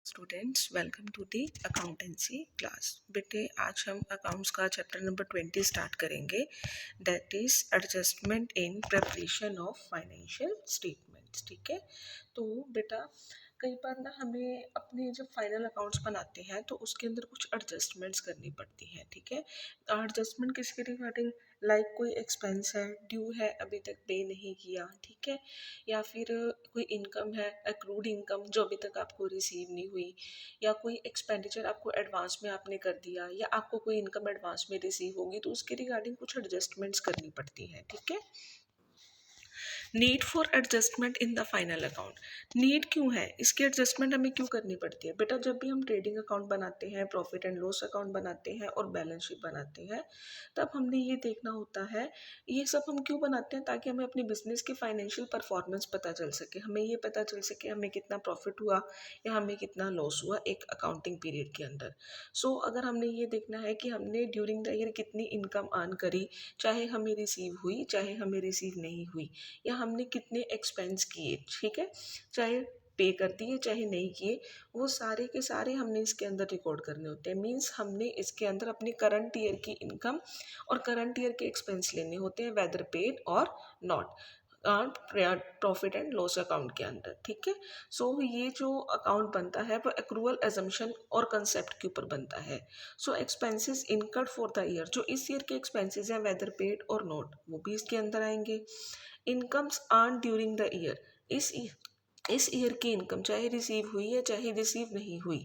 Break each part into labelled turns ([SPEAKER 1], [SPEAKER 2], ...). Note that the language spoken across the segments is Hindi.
[SPEAKER 1] Students, welcome to the accountancy class. बेटे आज हम अकाउंट्स का चैप्टर नंबर 20 स्टार्ट करेंगे, that is adjustment in preparation of financial statements. ठीक है, तो बेटा कई बार ना हमें अपने जब फाइनल अकाउंट्स बनाते हैं तो उसके अंदर कुछ एडजस्टमेंट्स करनी पड़ती हैं। ठीक है, एडजस्टमेंट किसके रिगार्डिंग, लाइक कोई एक्सपेंस है, ड्यू है, अभी तक पे नहीं किया, ठीक है, या फिर कोई इनकम है, एक्रूड इनकम जो अभी तक आपको रिसीव नहीं हुई, या कोई एक्सपेंडिचर आपको एडवांस में आपने कर दिया, या आपको कोई इनकम एडवांस में रिसीव होगी तो उसके रिगार्डिंग कुछ एडजस्टमेंट्स करनी पड़ती हैं। ठीक है, need for adjustment in the final account, need क्यों है, इसकी एडजस्टमेंट हमें क्यों करनी पड़ती है? बेटा जब भी हम ट्रेडिंग अकाउंट बनाते हैं, प्रॉफिट एंड लॉस अकाउंट बनाते हैं और बैलेंस शीट बनाते हैं, तब हमने ये देखना होता है, ये सब हम क्यों बनाते हैं, ताकि हमें अपनी बिजनेस की फाइनेंशियल परफॉर्मेंस पता चल सके, हमें ये पता चल सके हमें कितना प्रॉफिट हुआ या हमें कितना लॉस हुआ एक अकाउंटिंग पीरियड के अंदर। सो अगर हमने ये देखना है कि हमने ड्यूरिंग द ईयर कितनी इनकम अर्न करी, चाहे हमें रिसीव हुई चाहे हमें रिसीव नहीं हुई, या हमने कितने एक्सपेंस किए, ठीक है, चाहे पे कर दिए चाहे नहीं किए, वो सारे के सारे हमने इसके अंदर रिकॉर्ड करने होते हैं। मींस हमने इसके अंदर अपनी करंट ईयर की इनकम और करंट ईयर के एक्सपेंस लेने होते हैं, वेदर पेड और not, profit and loss account के अंदर। ठीक है, सो ये जो अकाउंट बनता है वो एक्रूअल एजम्पशन और कंसेप्ट के ऊपर बनता है। So expenses incurred for the year, जो इस ईयर के एक्सपेंसेस हैं वेदर पेड और नॉट, वो भी इसके अंदर आएंगे। Incomes earn during the year, इस ईयर की इनकम चाहे रिसीव हुई है चाहे रिसीव नहीं हुई।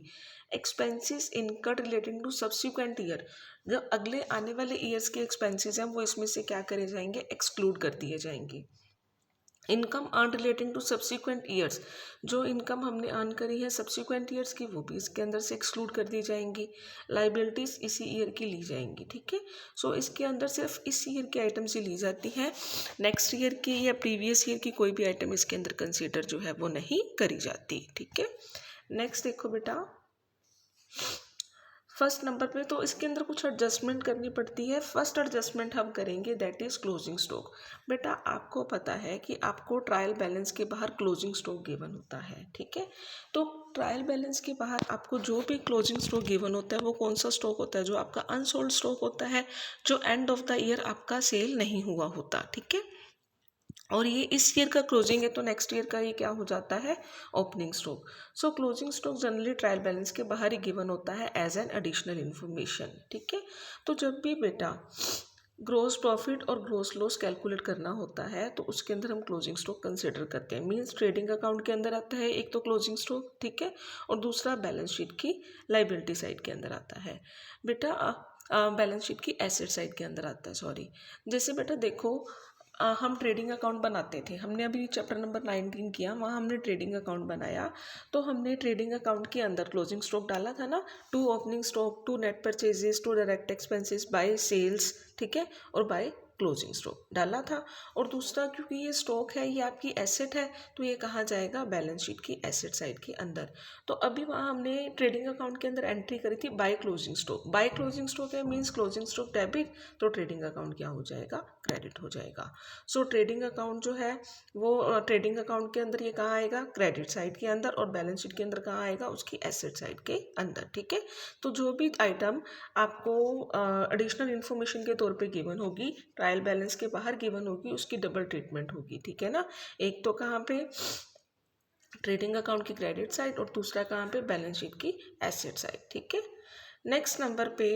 [SPEAKER 1] Expenses incurred relating to subsequent year, जो अगले आने वाले ईयर्स के एक्सपेंसेस हैं वो इसमें से क्या करे जाएंगे, एक्सक्लूड कर दिए जाएंगे। Income earn relating to subsequent years, जो इनकम हमने अर्न करी है सब्सिक्वेंट ईयर्स की वो भी इसके अंदर से एक्सक्लूड कर दी जाएंगी। लाइबिलिटीज इसी ईयर की ली जाएंगी। ठीक है, सो इसके अंदर सिर्फ इस ईयर की आइटम्स ही ली जाती हैं, नेक्स्ट ईयर की या प्रीवियस ईयर की कोई भी आइटम इसके अंदर कंसीडर जो है वो नहीं करी जाती। ठीक है, नेक्स्ट देखो बेटा फर्स्ट नंबर पे, तो इसके अंदर कुछ एडजस्टमेंट करनी पड़ती है। फर्स्ट एडजस्टमेंट हम करेंगे दैट इज क्लोजिंग स्टॉक। बेटा आपको पता है कि आपको ट्रायल बैलेंस के बाहर क्लोजिंग स्टॉक गिवन होता है। ठीक है, तो ट्रायल बैलेंस के बाहर आपको जो भी क्लोजिंग स्टॉक गिवन होता है वो कौन सा स्टॉक होता है, जो आपका अनसोल्ड स्टॉक होता है, जो एंड ऑफ द ईयर आपका सेल नहीं हुआ होता। ठीक है, और ये इस ईयर का क्लोजिंग है तो नेक्स्ट ईयर का ये क्या हो जाता है, ओपनिंग स्टॉक। सो closing stock generally trial balance के बाहर ही गिवन होता है एज एन एडिशनल इन्फॉर्मेशन। ठीक है, तो जब भी बेटा ग्रोस प्रॉफिट और ग्रोस लॉस कैलकुलेट करना होता है तो उसके अंदर हम क्लोजिंग स्टॉक कंसिडर करते हैं। मींस ट्रेडिंग अकाउंट के अंदर आता है एक तो क्लोजिंग स्टॉक, ठीक है, और दूसरा बैलेंस शीट की लाइबिलिटी साइड के अंदर आता है। बेटा बैलेंस शीट की एसेट साइड के अंदर आता है, सॉरी। जैसे बेटा देखो हम ट्रेडिंग अकाउंट बनाते थे, हमने अभी चैप्टर नंबर 19 किया, वहाँ हमने ट्रेडिंग अकाउंट बनाया, तो हमने ट्रेडिंग अकाउंट के अंदर क्लोजिंग स्टॉक डाला था ना, to opening stock, to net purchases, to direct expenses, by sales, ठीक है, और बाय क्लोजिंग स्टॉक डाला था। और दूसरा क्योंकि ये स्टॉक है, ये आपकी एसेट है, तो ये कहाँ जाएगा, बैलेंस शीट की एसेट साइड के अंदर। तो अभी वहाँ हमने ट्रेडिंग अकाउंट के अंदर एंट्री करी थी by closing stock, by closing stock है मीन्स क्लोजिंग स्टॉक डेबिट, तो ट्रेडिंग अकाउंट क्या हो जाएगा, क्रेडिट हो जाएगा। सो ट्रेडिंग अकाउंट जो है वो ट्रेडिंग अकाउंट के अंदर ये कहाँ आएगा, क्रेडिट साइड के अंदर, और बैलेंस शीट के अंदर कहाँ आएगा, उसकी एसेट साइड के अंदर। ठीक है, तो जो भी आइटम आपको एडिशनल इन्फॉर्मेशन के तौर पे गिवन होगी, ट्रायल बैलेंस के बाहर गिवन होगी, उसकी डबल ट्रीटमेंट होगी। ठीक है ना, एक तो कहाँ पे ट्रेडिंग अकाउंट की क्रेडिट साइड और दूसरा कहाँ पे बैलेंस शीट की एसेट साइड। ठीक है, नेक्स्ट नंबर पे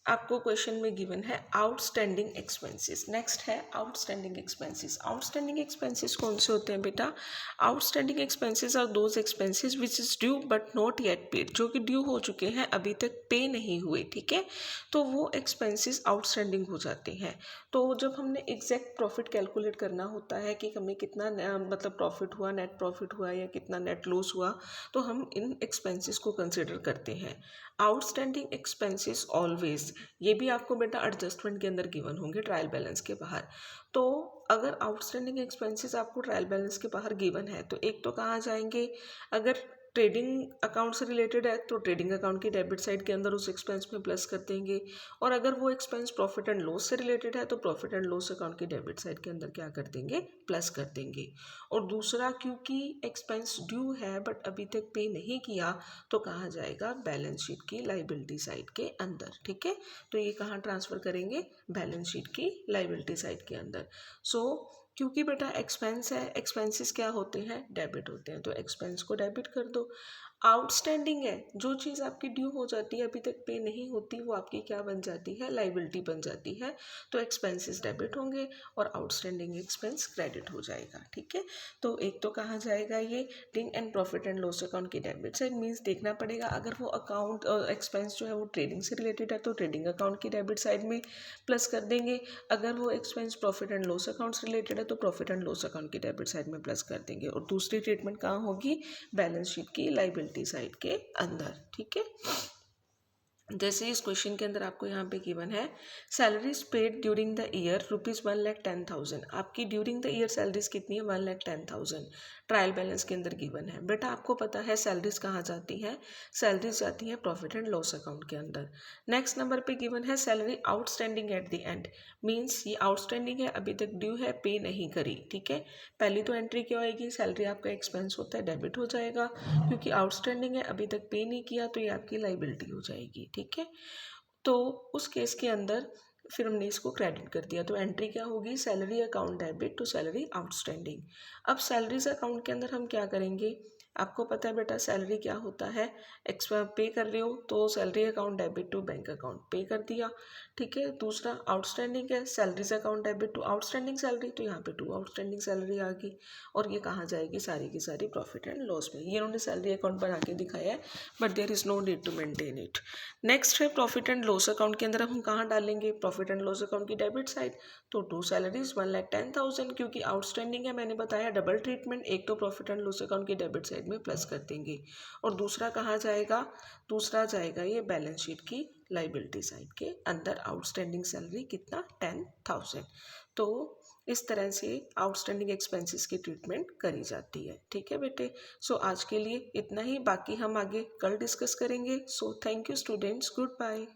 [SPEAKER 1] आपको क्वेश्चन में गिवन है आउटस्टैंडिंग एक्सपेंसेस। नेक्स्ट है आउटस्टैंडिंग एक्सपेंसेस। आउटस्टैंडिंग एक्सपेंसेस कौन से होते हैं बेटा, outstanding expenses are those expenses which is due but not yet paid, जो कि ड्यू हो चुके हैं अभी तक पे नहीं हुए। ठीक है, तो वो एक्सपेंसेस आउटस्टैंडिंग हो जाते हैं। तो जब हमने एग्जैक्ट प्रॉफिट कैलकुलेट करना होता है कि हमें कितना मतलब प्रॉफिट हुआ, नेट प्रॉफिट हुआ या कितना नेट लॉस हुआ, तो हम इन एक्सपेंसेस को कंसिडर करते हैं। आउटस्टैंडिंग एक्सपेंसेस ऑलवेज, ये भी आपको बेटा एडजस्टमेंट के अंदर गिवन होंगे ट्रायल बैलेंस के बाहर। तो अगर आउटस्टैंडिंग एक्सपेंसेस आपको ट्रायल बैलेंस के बाहर गिवन है तो एक तो कहाँ जाएंगे, अगर ट्रेडिंग अकाउंट से रिलेटेड है तो ट्रेडिंग अकाउंट की डेबिट साइड के अंदर उस एक्सपेंस में प्लस कर देंगे, और अगर वो एक्सपेंस प्रॉफिट एंड लॉस से रिलेटेड है तो प्रॉफिट एंड लॉस अकाउंट की डेबिट साइड के अंदर क्या कर देंगे, प्लस कर देंगे। और दूसरा, क्योंकि एक्सपेंस ड्यू है बट अभी तक पे नहीं किया, तो कहाँ जाएगा, बैलेंस शीट की लाइबिलिटी साइड के अंदर। ठीक है, तो ये कहाँ ट्रांसफर करेंगे, बैलेंस शीट की लाइबिलिटी साइड के अंदर। सो क्योंकि बेटा एक्सपेंस है, एक्सपेंसेस क्या होते हैं, डेबिट होते हैं, तो एक्सपेंस को डेबिट कर दो। आउटस्टैंडिंग है, जो चीज़ आपकी ड्यू हो जाती है अभी तक पे नहीं होती, वो आपकी क्या बन जाती है, लाइबिलिटी बन जाती है, तो एक्सपेंसेस डेबिट होंगे और आउटस्टैंडिंग एक्सपेंस क्रेडिट हो जाएगा। ठीक है, तो एक तो कहाँ जाएगा ये, trading and profit and loss account की डेबिट साइड, मीन्स देखना पड़ेगा अगर वो अकाउंट एक्सपेंस जो है वो ट्रेडिंग से रिलेटेड है तो ट्रेडिंग अकाउंट की डेबिट साइड में प्लस कर देंगे, अगर वो expense profit and loss account से रिलेटेड है तो प्रॉफिट एंड लॉस अकाउंट की डेबिट साइड में प्लस कर देंगे, और दूसरी ट्रीटमेंट कहाँ होगी, बैलेंस शीट की लाइबिलिटी साइड के अंदर। ठीक है, जैसे इस क्वेश्चन के अंदर आपको यहाँ पे गिवन है salaries paid during the year ₹1,10,000, आपकी ड्यूरिंग द ईयर सैलरीज कितनी है, 1,10,000, ट्रायल बैलेंस के अंदर गिवन है। बेटा आपको पता है सैलरीज कहाँ जाती हैं, सैलरीज जाती हैं प्रॉफिट एंड लॉस अकाउंट के अंदर। नेक्स्ट नंबर पे गिवन है salary outstanding at the end, means ये आउटस्टैंडिंग है, अभी तक ड्यू है, पे नहीं करी। ठीक है, पहली तो एंट्री क्या होएगी, सैलरी आपका एक्सपेंस होता है, डेबिट हो जाएगा, क्योंकि आउटस्टैंडिंग है, अभी तक पे नहीं किया तो ये आपकी लाइबिलिटी हो जाएगी। ठीक है, तो उस केस के अंदर फिर हमने इसको क्रेडिट कर दिया, तो एंट्री क्या होगी, salary account debit to salary outstanding. अब सैलरीज अकाउंट के अंदर हम क्या करेंगे, आपको पता है बेटा सैलरी क्या होता है, एक्स्ट्रा पे कर रहे हो तो salary account debit to bank account pay कर दिया। ठीक है, दूसरा आउटस्टैंडिंग है, salaries account debit to outstanding salary, तो यहाँ पे टू आउटस्टैंडिंग सैलरी आ गई, और ये कहाँ जाएगी, सारी की सारी प्रॉफिट एंड लॉस में। ये उन्होंने सैलरी अकाउंट बना के दिखाया है but there is no need to maintain it. Next है प्रॉफिट एंड लॉस अकाउंट के अंदर हम कहाँ डालेंगे, प्रॉफिट एंड लॉस अकाउंट की डेबिट साइड, तो टू सैलरीज 1,10,000, क्योंकि आउटस्टैंडिंग है, मैंने बताया डबल ट्रीटमेंट, एक तो प्रॉफिट एंड लॉस अकाउंट की डेबिट साइड में प्लस कर देंगे, और दूसरा कहाँ जाएगा, दूसरा जाएगा ये बैलेंस शीट की लाइबिलिटी साइड के अंदर, आउटस्टैंडिंग सैलरी कितना, 10,000। तो इस तरह से आउटस्टैंडिंग एक्सपेंसेस की ट्रीटमेंट करी जाती है। ठीक है बेटे, सो आज के लिए इतना ही, बाकी हम आगे कल डिस्कस करेंगे। So thank you students, good bye.